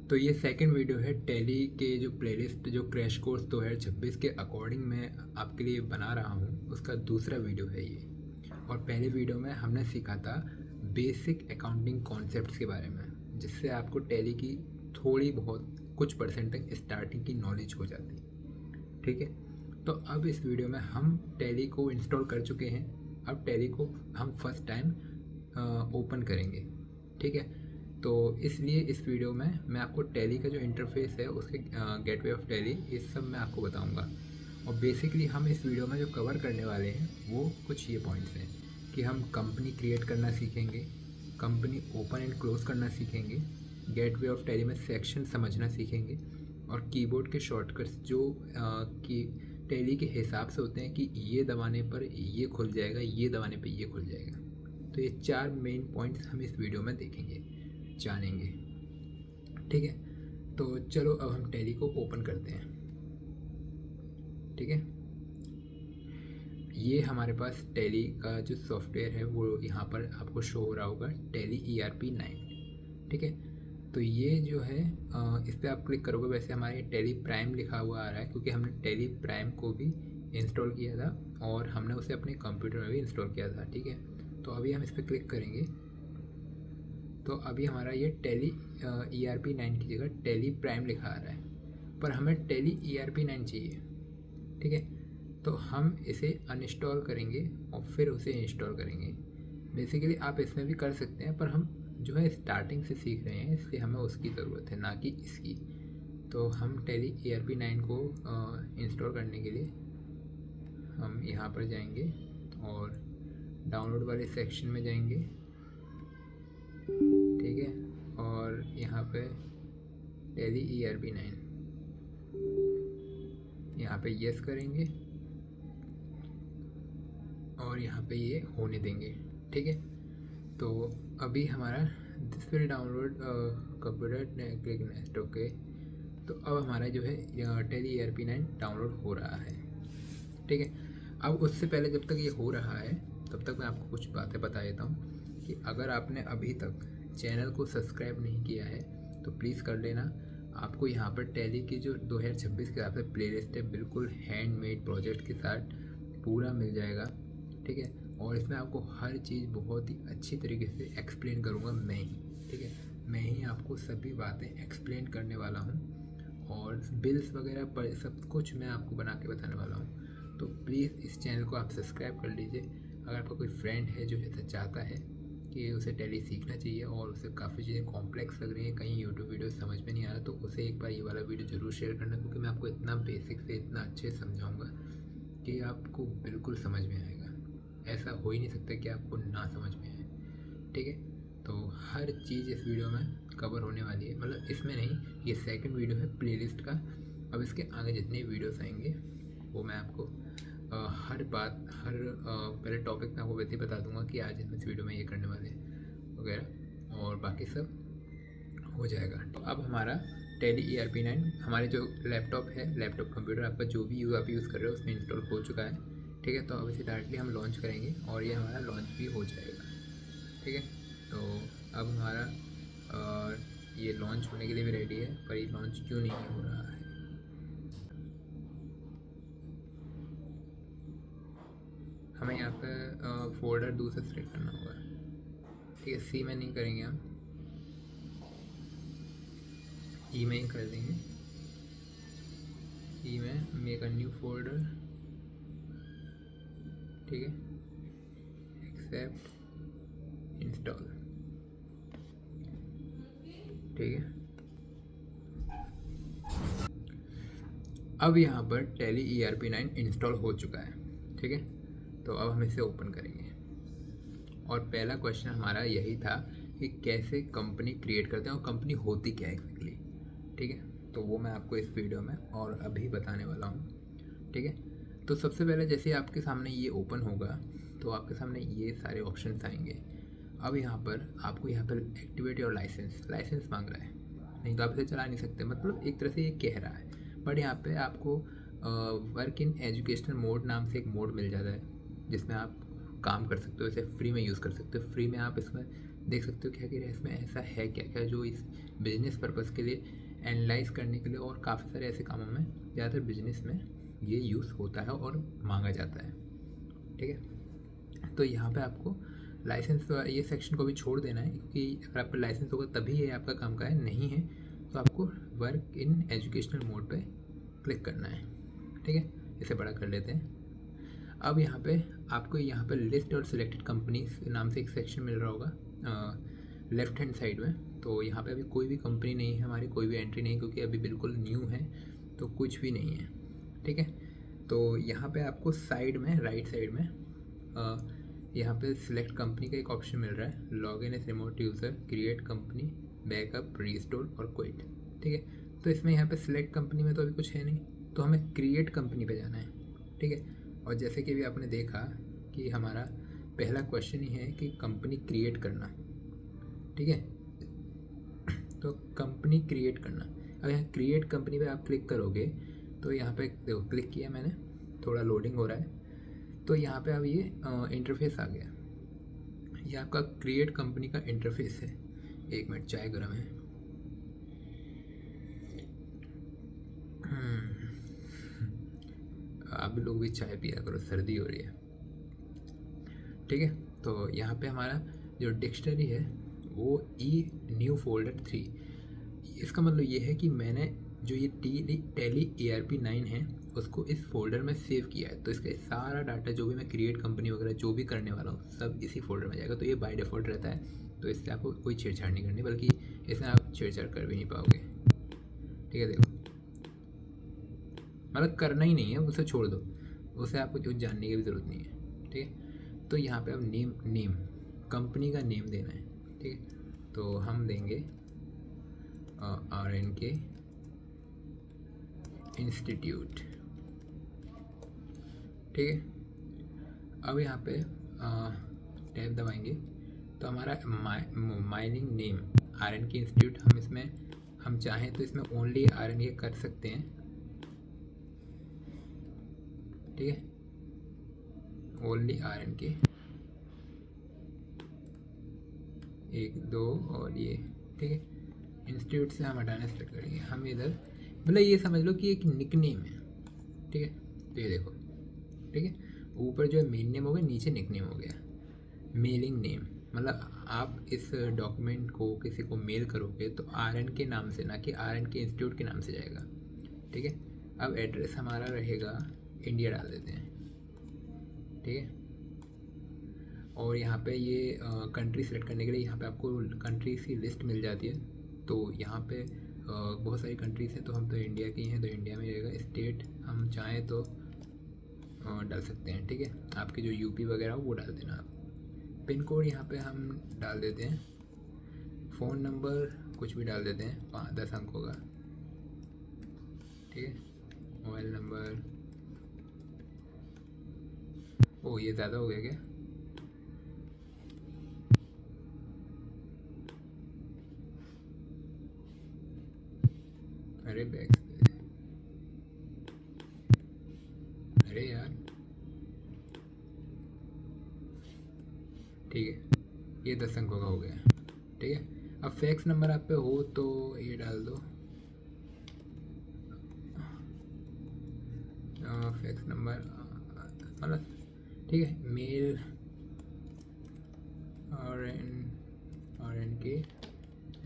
तो ये second video है टैली के जो प्लेलिस्ट जो क्रैश कोर्स 2026 के अकॉर्डिंग मैं आपके लिए बना रहा हूँ, उसका दूसरा वीडियो है ये। और पहले वीडियो में हमने सीखा था बेसिक अकाउंटिंग कॉन्सेप्ट्स के बारे में, जिससे आपको टैली की थोड़ी बहुत कुछ परसेंट तक स्टार्टिंग की नॉलेज हो जाती। ठीक है, तो अब इस वीडियो में हम टैली को इंस्टॉल कर चुके हैं। अब टैली को हम फर्स्ट टाइम ओपन करेंगे। ठीक है, तो इसलिए इस वीडियो में मैं आपको टैली का जो इंटरफेस है, उसके गेटवे ऑफ टैली, ये सब मैं आपको बताऊंगा। और बेसिकली हम इस वीडियो में जो कवर करने वाले हैं वो कुछ ये पॉइंट्स हैं कि हम कंपनी क्रिएट करना सीखेंगे, कंपनी ओपन एंड क्लोज़ करना सीखेंगे, गेटवे ऑफ टैली में सेक्शन समझना सीखेंगे, और कीबोर्ड के शॉर्टकट्स जो कि टैली के हिसाब से होते हैं कि ये दबाने पर ये खुल जाएगा, ये दबाने पर ये खुल जाएगा। तो ये 4 मेन पॉइंट्स हम इस वीडियो में देखेंगे, जानेंगे। ठीक है, तो चलो अब हम टैली को ओपन करते हैं। ठीक है, ये हमारे पास टैली का जो सॉफ्टवेयर है वो यहाँ पर आपको शो हो रहा होगा, टैली ERP9। ठीक है, तो ये जो है इस पर आप क्लिक करोगे, वैसे हमारे टैली प्राइम लिखा हुआ आ रहा है क्योंकि हमने टैली प्राइम को भी इंस्टॉल किया था और हमने उसे अपने कंप्यूटर में भी इंस्टॉल किया था। ठीक है, तो अभी हम इस पर क्लिक करेंगे तो अभी हमारा ये टैली ERP9 की जगह टैली प्राइम लिखा आ रहा है, पर हमें टैली ERP9 चाहिए। ठीक है, तो हम इसे अनइंस्टॉल करेंगे और फिर उसे इंस्टॉल करेंगे। बेसिकली आप इसमें भी कर सकते हैं, पर हम जो है स्टार्टिंग से सीख रहे हैं, इसलिए हमें उसकी ज़रूरत है, ना कि इसकी। तो हम टैली ERP9 को इंस्टॉल करने के लिए हम यहाँ पर जाएंगे और डाउनलोड वाले सेक्शन में जाएंगे। ठीक है, और यहाँ पे टैली ERP9 यहाँ पे यस करेंगे और यहाँ पे ये होने देंगे। ठीक है, तो अभी हमारा this will download computer click next. Okay, तो अब हमारा जो है टैली ERP9 डाउनलोड हो रहा है। ठीक है, अब उससे पहले जब तक ये हो रहा है तब तक मैं आपको कुछ बातें बता देता हूँ कि अगर आपने अभी तक चैनल को सब्सक्राइब नहीं किया है तो प्लीज़ कर लेना। आपको यहाँ पर टैली की जो 2026 के हिसाब से प्लेलिस्ट है, बिल्कुल हैंडमेड प्रोजेक्ट के साथ पूरा मिल जाएगा। ठीक है, और इसमें आपको हर चीज़ बहुत ही अच्छी तरीके से एक्सप्लेन करूँगा मैं ही। ठीक है, मैं ही आपको सभी बातें एक्सप्लेन करने वाला हूँ और बिल्स वगैरह पर सब कुछ मैं आपको बना के बताने वाला हूँ। तो प्लीज़ इस चैनल को आप सब्सक्राइब कर लीजिए। अगर आपका कोई फ्रेंड है जो ऐसा चाहता है कि उसे टैली सीखना चाहिए और उसे काफ़ी चीज़ें कॉम्प्लेक्स लग रही हैं, कहीं यूट्यूब वीडियो समझ में नहीं आ रहा, तो उसे एक बार ये वाला वीडियो ज़रूर शेयर करना, क्योंकि मैं आपको इतना बेसिक से इतना अच्छे से समझाऊँगा कि आपको बिल्कुल समझ में आएगा। ऐसा हो ही नहीं सकता कि आपको ना समझ में आए। ठीक है, तो हर चीज़ इस वीडियो में कवर होने वाली है, मतलब इसमें नहीं, ये सेकंड वीडियो है प्लेलिस्ट का। अब इसके आगे जितने वीडियोस आएंगे वो मैं आपको हर बात पहले टॉपिक में आपको वैसे ही बता दूंगा कि आज इस वीडियो में ये करने वाले हैं वगैरह, और बाकी सब हो जाएगा। तो अब हमारा टैली ERP9 हमारे जो लैपटॉप है, लैपटॉप कंप्यूटर आपका जो भी आप यूज़ कर रहे हो उसमें इंस्टॉल हो चुका है। ठीक है, तो अब इसे डायरेक्टली हम लॉन्च करेंगे और ये हमारा लॉन्च भी हो जाएगा। ठीक है, तो अब हमारा ये लॉन्च होने के लिए भी रेडी है, पर ये लॉन्च क्यों नहीं हो रहा है? हमें यहाँ पे फोल्डर दूसरा सेलेक्ट करना होगा। ठीक है, सी में नहीं करेंगे, हम ई में ही कर देंगे। ई में मेक अ न्यू फोल्डर। ठीक है, एक्सेप्ट, इंस्टॉल। ठीक है, अब यहाँ पर टैली ERP9 इंस्टॉल हो चुका है। ठीक है, तो अब हम इसे ओपन करेंगे और पहला क्वेश्चन हमारा यही था कि कैसे कंपनी क्रिएट करते हैं और कंपनी होती क्या है एक्चुअली। ठीक है, तो वो मैं आपको इस वीडियो में और अभी बताने वाला हूँ। ठीक है, तो सबसे पहले जैसे आपके सामने ये ओपन होगा तो आपके सामने ये सारे ऑप्शंस आएंगे। अब यहाँ पर आपको यहाँ पर एक्टिवेट योर लाइसेंस मांग रहा है, नहीं तो आप इसे चला नहीं सकते, मतलब एक तरह से ये कह रहा है। बट यहाँ पे आपको वर्क इन एजुकेशनल मोड नाम से एक मोड मिल जाता है जिसमें आप काम कर सकते हो, इसे फ्री में यूज़ कर सकते हो। फ्री में आप इसमें देख सकते हो क्या कि इसमें ऐसा है क्या क्या जो इस बिजनेस पर्पज़ के लिए एनालाइज करने के लिए और काफ़ी सारे ऐसे कामों में ज़्यादातर बिजनेस में ये यूज़ होता है और मांगा जाता है। ठीक है, तो यहाँ पे आपको लाइसेंस ये सेक्शन को भी छोड़ देना है, क्योंकि अगर आपका लाइसेंस होगा तभी ये आपका काम का है, नहीं है तो आपको वर्क इन एजुकेशनल मोड पे क्लिक करना है। ठीक है, इसे बड़ा कर लेते हैं। अब यहाँ पे आपको यहाँ पे लिस्ट और सिलेक्टेड कंपनीज नाम से एक सेक्शन मिल रहा होगा लेफ्ट हैंड साइड में। तो यहाँ पे अभी कोई भी कंपनी नहीं है हमारी, कोई भी एंट्री नहीं, क्योंकि अभी बिल्कुल न्यू है तो कुछ भी नहीं है। ठीक है, तो यहाँ पे आपको साइड में राइट साइड में यहाँ पे सिलेक्ट कंपनी का एक ऑप्शन मिल रहा है, log in as remote user, create company, backup, restore और क्विट। ठीक है, तो इसमें यहाँ पे सिलेक्ट कंपनी में तो अभी कुछ है नहीं, तो हमें क्रिएट कंपनी पे जाना है। ठीक है, और जैसे कि अभी आपने देखा कि हमारा पहला क्वेश्चन ही है कि कंपनी क्रिएट करना। ठीक है, तो कंपनी क्रिएट करना, अब यहाँ क्रिएट कंपनी पे आप क्लिक करोगे तो यहाँ पे देखो क्लिक किया मैंने, थोड़ा लोडिंग हो रहा है, तो यहाँ पे अब ये इंटरफेस आ गया, ये आपका क्रिएट कंपनी का इंटरफेस है। एक मिनट, चाय गर्म है। आप लोग भी चाय पिया करो, सर्दी हो रही है। ठीक है, तो यहाँ पे हमारा जो डिक्शनरी है वो ई न्यू फोल्डर 3, इसका मतलब ये है कि मैंने जो ये टैली ARP9 है उसको इस फोल्डर में सेव किया है, तो इसका सारा डाटा जो भी मैं क्रिएट कंपनी वगैरह जो भी करने वाला हूँ सब इसी फोल्डर में जाएगा। तो ये बाय डिफ़ॉल्ट रहता है, तो इससे आपको कोई छेड़छाड़ नहीं करनी, बल्कि इसमें आप छेड़छाड़ कर भी नहीं पाओगे। ठीक है, देखो मतलब करना ही नहीं है, उसे छोड़ दो, उसे आपको कुछ जानने की भी ज़रूरत नहीं है। ठीक है, तो यहाँ पे अब नेम कंपनी का नेम देना है। ठीक है, तो हम देंगे RNK इंस्टीट्यूट। ठीक है, अब यहाँ पे टैब दबाएंगे तो हमारा माइनिंग नेम RNK इंस्टीट्यूट, हम इसमें हम चाहें तो इसमें ओनली RNK कर सकते हैं। ठीक है, ओनली RNK 1 2 और ये। ठीक है, इंस्टीट्यूट से हम हटाना स्टार्ट करेंगे, हम इधर मतलब ये समझ लो कि एक निकनेम है। ठीक है, तो ये देखो, ठीक है, ऊपर जो है मेन नेम हो गया, नीचे निकनेम हो गया, मेलिंग नेम, मतलब आप इस डॉक्यूमेंट को किसी को मेल करोगे तो RN के नाम से, ना कि RN के इंस्टीट्यूट के नाम से जाएगा। ठीक है, अब एड्रेस हमारा रहेगा इंडिया, डाल देते हैं। ठीक है, और यहाँ पे ये कंट्री सेलेक्ट करने के लिए यहाँ पे आपको कंट्रीज़ की लिस्ट मिल जाती है, तो यहाँ पे बहुत सारी कंट्रीज़ हैं, तो हम तो इंडिया की हैं तो इंडिया में रहेगा। स्टेट हम चाहें तो डाल सकते हैं। ठीक है, आपके जो UP वगैरह हो वो डाल देना आप। पिन कोड यहाँ पे हम डाल देते हैं, फ़ोन नंबर कुछ भी डाल देते हैं, 10 अंक होगा। ठीक है, मोबाइल नंबर, ओ ये ज़्यादा हो गया क्या? अरे बैक, अरे यार, ठीक है, ये 10 अंकों का हो गया। ठीक है, अब फैक्स नंबर आप पे हो तो ये डाल दो, फैक्स नंबर मतलब, ठीक है, मेल RNK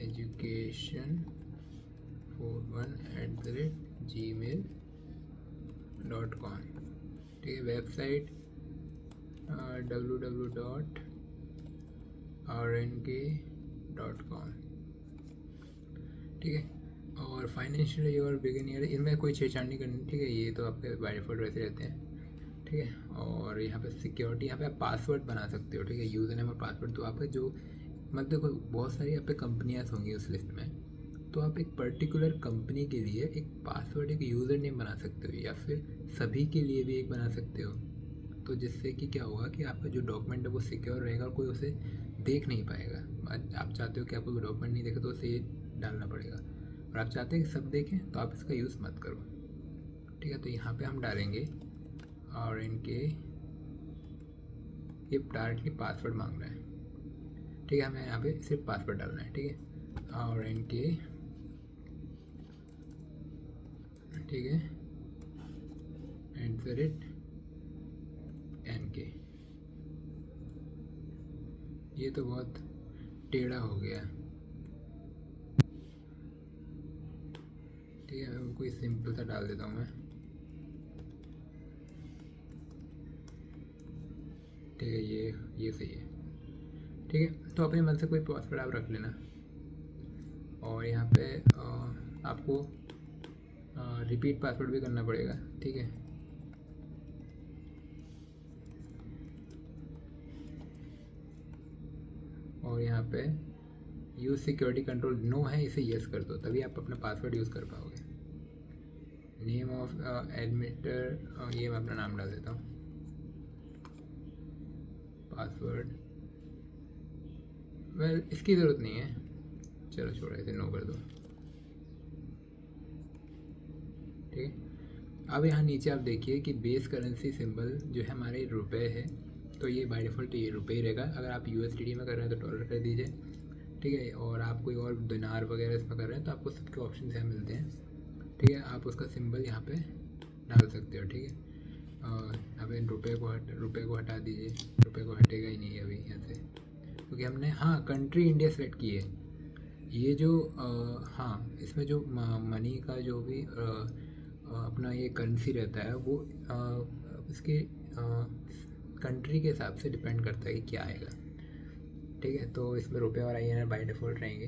एजुकेशन 41@gmail.com। ठीक है, वेबसाइट www.rnk.com। ठीक है, और फाइनेंशियल ईयर, बिगिन ईयर, इनमें कोई छेड़छाड़ नहीं करनी। ठीक है, ये तो आपके बाय डिफ़ॉल्ट वैसे रहते हैं। ठीक है, और यहाँ पे सिक्योरिटी, यहाँ पे आप पासवर्ड बना सकते हो। ठीक है, यूज़र नेम और पासवर्ड, तो आपका जो मतलब देखो बहुत सारी यहाँ पे कंपनियाँ होंगी उस लिस्ट में, तो आप एक पर्टिकुलर कंपनी के लिए एक पासवर्ड, एक यूज़र नेम बना सकते हो, या फिर सभी के लिए भी एक बना सकते हो। तो जिससे कि क्या होगा कि आपका जो डॉक्यूमेंट है वो सिक्योर रहेगा और कोई उसे देख नहीं पाएगा। आप चाहते हो कि आपको डॉक्यूमेंट नहीं देखे तो उसे ये डालना पड़ेगा, और आप चाहते हैं कि सब देखें तो आप इसका यूज़ मत करो। ठीक है, तो यहाँ पे हम डालेंगे RNK, ये डायरेक्टली पासवर्ड मांग रहा है। ठीक है, हमें यहाँ पे सिर्फ पासवर्ड डालना है। ठीक है, और इनके, ठीक है, @NK। ये तो बहुत टेढ़ा हो गया। ठीक है, कोई सिंपल सा डाल देता हूँ मैं। ठीक है, ये सही है। ठीक है, तो अपने मन से कोई पासवर्ड आप रख लेना। और यहाँ पे आपको रिपीट पासवर्ड भी करना पड़ेगा। ठीक है, और यहाँ पे यूज़ सिक्योरिटी कंट्रोल नो है, इसे यस कर दो, तभी आप अपना पासवर्ड यूज़ कर पाओगे। नेम ऑफ एडमिटर, ये मैं अपना नाम डाल देता हूँ। पासवर्ड वेल इसकी ज़रूरत नहीं है, चलो छोड़ो, इसे नो कर दो। ठीक है, अब यहाँ नीचे आप देखिए कि बेस करेंसी सिंबल जो है हमारे रुपए है, तो ये बाय डिफ़ॉल्ट ये रुपए ही रहेगा। अगर आप USDT में कर रहे हैं तो डॉलर कर दीजिए। ठीक है, और आप कोई और दिनार वगैरह इसमें कर रहे हैं तो आपको सबके ऑप्शन यहाँ मिलते हैं। ठीक है, आप उसका सिंबल यहाँ पे डाल सकते हो। ठीक है, अब इन रुपए को हटा दीजिए। रुपए को हटेगा ही नहीं अभी यहाँ से, क्योंकि हमने हाँ कंट्री इंडिया सेलेक्ट की है। ये जो हाँ इसमें जो मनी का जो भी अपना ये करेंसी रहता है वो इसके कंट्री के हिसाब से डिपेंड करता है कि क्या आएगा। ठीक है, तो इसमें रुपये और INR बाय डिफ़ॉल्ट रहेंगे।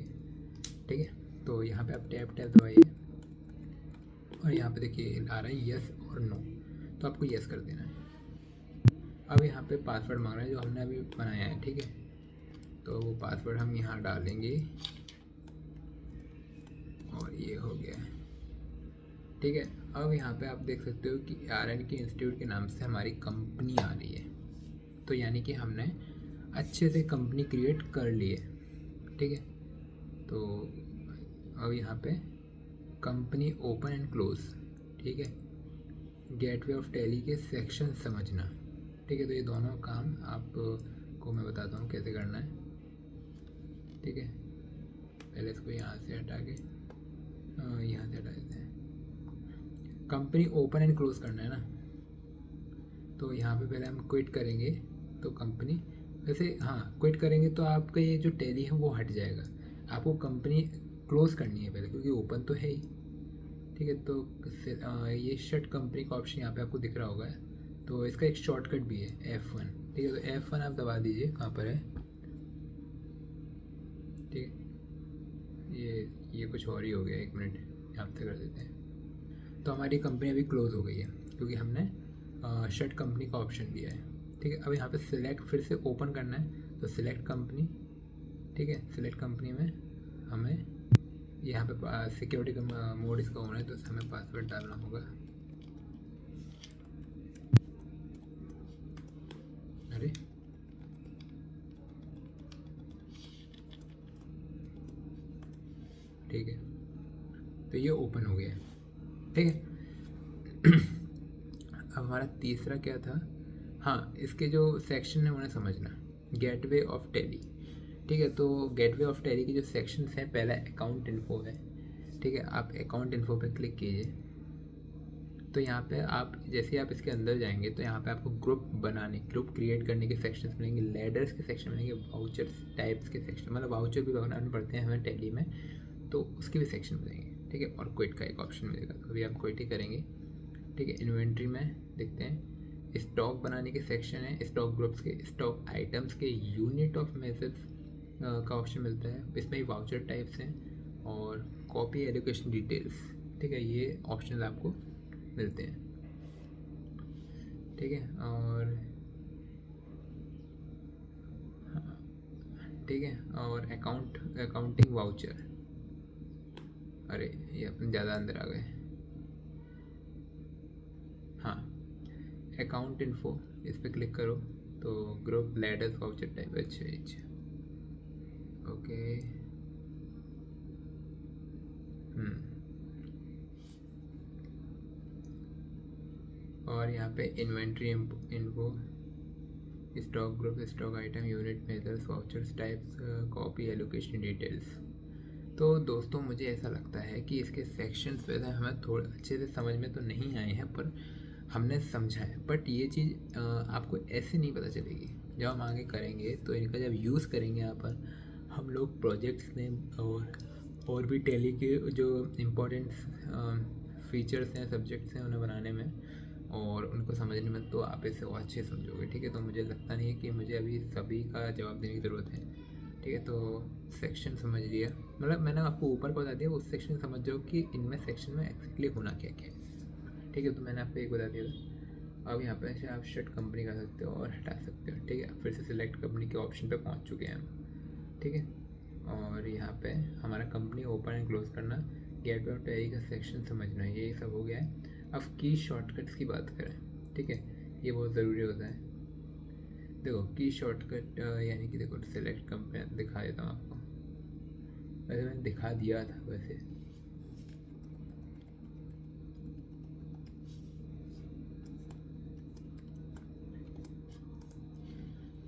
ठीक है, तो यहाँ पे आप टैप दबाइए और यहाँ पे देखिए आ रहा है यस और नो, तो आपको यस कर देना है। अब यहाँ पे पासवर्ड मांग रहा है जो हमने अभी बनाया है। ठीक है, तो वो पासवर्ड हम यहाँ डालेंगे और ये हो गया। ठीक है, अब यहाँ पे आप देख सकते हो कि RNK इंस्टीट्यूट के नाम से हमारी कंपनी आ रही है, तो यानी कि हमने अच्छे से कंपनी क्रिएट कर ली है। ठीक है, तो अब यहाँ पे कंपनी ओपन एंड क्लोज। ठीक है, गेटवे ऑफ टैली के सेक्शन समझना। ठीक है, तो ये दोनों काम आपको मैं बताता हूँ कैसे करना है। ठीक है, पहले इसको यहाँ से हटा के यहाँ से हटा देते हैं। कंपनी ओपन एंड क्लोज करना है ना, तो यहाँ पे पहले हम क्विट करेंगे तो कंपनी, वैसे हाँ क्विट करेंगे तो आपका ये जो टैली है वो हट जाएगा। आपको कंपनी क्लोज करनी है पहले, क्योंकि ओपन तो है ही। ठीक है, तो ये शट कंपनी का ऑप्शन यहाँ पे आपको दिख रहा होगा, तो इसका एक शॉर्टकट भी है F1। ठीक है, तो F1 आप दबा दीजिए, कहाँ पर है। ठीक है, ये कुछ और ही हो गया, 1 मिनट यहाँ से कर देते हैं। तो हमारी कंपनी अभी क्लोज हो गई है क्योंकि हमने शट कंपनी का ऑप्शन दिया है। ठीक है, अब यहाँ पे सिलेक्ट फिर से ओपन करना है, तो सिलेक्ट कंपनी। ठीक है, सिलेक्ट कंपनी में हमें यहाँ पे सिक्योरिटी का मोड इसका होना है, तो हमें पासवर्ड डालना होगा। अरे ठीक है, तो ये ओपन हो गया। ठीक है, अब हमारा तीसरा क्या था, हाँ इसके जो सेक्शन है उन्हें समझना। Gateway of tally. ठीक है, तो गेटवे ऑफ टैली के जो सेक्शंस हैं, पहला अकाउंट इन्फो है। ठीक है, आप अकाउंट इन्फो पे क्लिक कीजिए, तो यहाँ पे आप जैसे ही आप इसके अंदर जाएंगे तो यहाँ पे आपको ग्रुप क्रिएट करने के सेक्शंस मिलेंगे, लैडर्स के सेक्शन मिलेंगे, वाउचर्स टाइप्स के सेक्शन, मतलब वाउचर भी बनाने पड़ते हैं हमें टैली में, तो उसके भी सेक्शन मिलेंगे। ठीक है, और क्विट का एक ऑप्शन मिलेगा, तो अभी आप क्विट ही करेंगे। ठीक है, इन्वेंट्री में देखते हैं स्टॉक बनाने के सेक्शन है, स्टॉक ग्रुप्स के, स्टॉक आइटम्स के, यूनिट ऑफ मेजर्स का ऑप्शन मिलता है, इसमें ही वाउचर टाइप्स हैं और कॉपी एलोकेशन डिटेल्स। ठीक है, ये ऑप्शन आपको मिलते हैं। ठीक है, और ठीक है, और अकाउंटिंग वाउचर, अरे ये अपन ज़्यादा अंदर आ गए। हाँ, अकाउंट इन्फो इस पर क्लिक करो तो ग्रुप लैडर्स वाउचर टाइप। अच्छा ओके। और यहाँ पे inventory info, stock group, stock item, unit measures, vouchers types, copy allocation details. तो दोस्तों मुझे ऐसा लगता है कि इसके सेक्शंस वैसे हमें थोड़े अच्छे से समझ में तो नहीं आए हैं, पर हमने समझा है। बट ये चीज़ आपको ऐसे नहीं पता चलेगी, जब हम आगे करेंगे तो इनका जब यूज़ करेंगे यहाँ पर हम लोग प्रोजेक्ट्स में और भी टैली के जो इम्पोर्टेंट फीचर्स हैं, सब्जेक्ट्स हैं, उन्हें बनाने में और उनको समझने में, तो आप इसे और अच्छे समझोगे। ठीक है, तो मुझे लगता नहीं है कि मुझे अभी सभी का जवाब देने की ज़रूरत है। ठीक है, तो सेक्शन समझ लिया, मतलब मैंने आपको ऊपर बता दिया, उस सेक्शन समझ जाओ कि इनमें सेक्शन में एक्जैक्टली होना क्या क्या है। ठीक है, तो मैंने आपको एक बता दिया था। अब यहाँ पे से आप शट कंपनी कर सकते हो और हटा सकते हो। ठीक है, फिर से सिलेक्ट कंपनी के ऑप्शन पे पहुँच चुके हैं हम। ठीक है, और यहाँ पे हमारा कंपनी ओपन एंड क्लोज करना, गेट आउट टैली का सेक्शन समझना, ये सब हो गया है। अब की शॉर्टकट्स की बात करें, ठीक है, ये बहुत ज़रूरी होता है। देखो की शॉर्टकट यानी कि देखो सिलेक्ट कंपनी दिखा देता हूँ आपको, वैसे मैंने दिखा दिया था वैसे।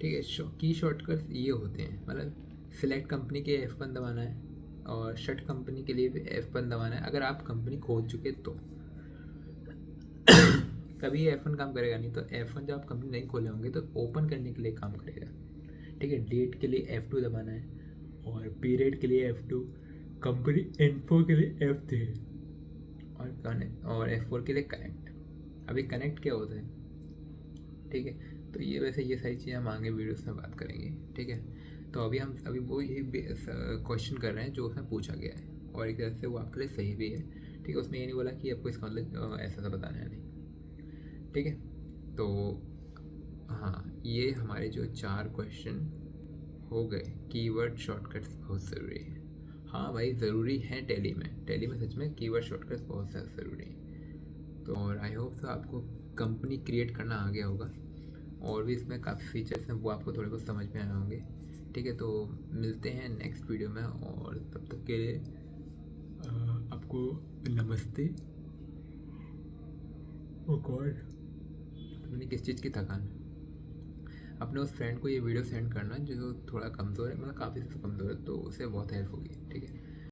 ठीक है, की शॉर्टकट्स ये होते हैं, मतलब सिलेक्ट कंपनी के F1 दबाना है और शट कंपनी के लिए भी F1 दबाना है, अगर आप कंपनी खोल चुके तो। कभी F1 काम करेगा नहीं, तो F1 जब आप कंपनी नहीं खोले होंगे तो ओपन करने के लिए काम करेगा। ठीक है, डेट के लिए F2 दबाना है और पीरियड के लिए F2, कंपनी इन्फो के लिए F3 और F4 के लिए कनेक्ट। अभी कनेक्ट क्या होता है, ठीक है, तो ये वैसे ये सारी चीज़ें हम आगे वीडियोस में बात करेंगे। ठीक है, तो अभी वो ये क्वेश्चन कर रहे हैं जो उसमें पूछा गया है, और एक तरह से वो आपके लिए सही भी है। ठीक है, उसमें ये नहीं बोला कि आपको इसका मतलब ऐसा सा बताना है, नहीं। ठीक है, तो हाँ, ये हमारे जो 4 क्वेश्चन हो गए। कीवर्ड शॉर्टकट्स बहुत ज़रूरी है। हाँ भाई, ज़रूरी हैं टैली में सच में कीवर्ड शॉर्टकट्स बहुत ज़्यादा ज़रूरी हैं। तो और आई होप तो आपको कंपनी क्रिएट करना आ गया होगा, और भी इसमें काफ़ी फीचर्स हैं, वो आपको थोड़े बहुत समझ में आए होंगे। ठीक है, तो मिलते हैं नेक्स्ट वीडियो में, और तब तक के लिए आपको नमस्ते। ओ गॉड, मैंने किस चीज़ की थकान। अपने उस फ्रेंड को ये वीडियो सेंड करना जो थोड़ा कमज़ोर है, मतलब काफ़ी कमज़ोर है, तो उसे बहुत हेल्प होगी। ठीक है।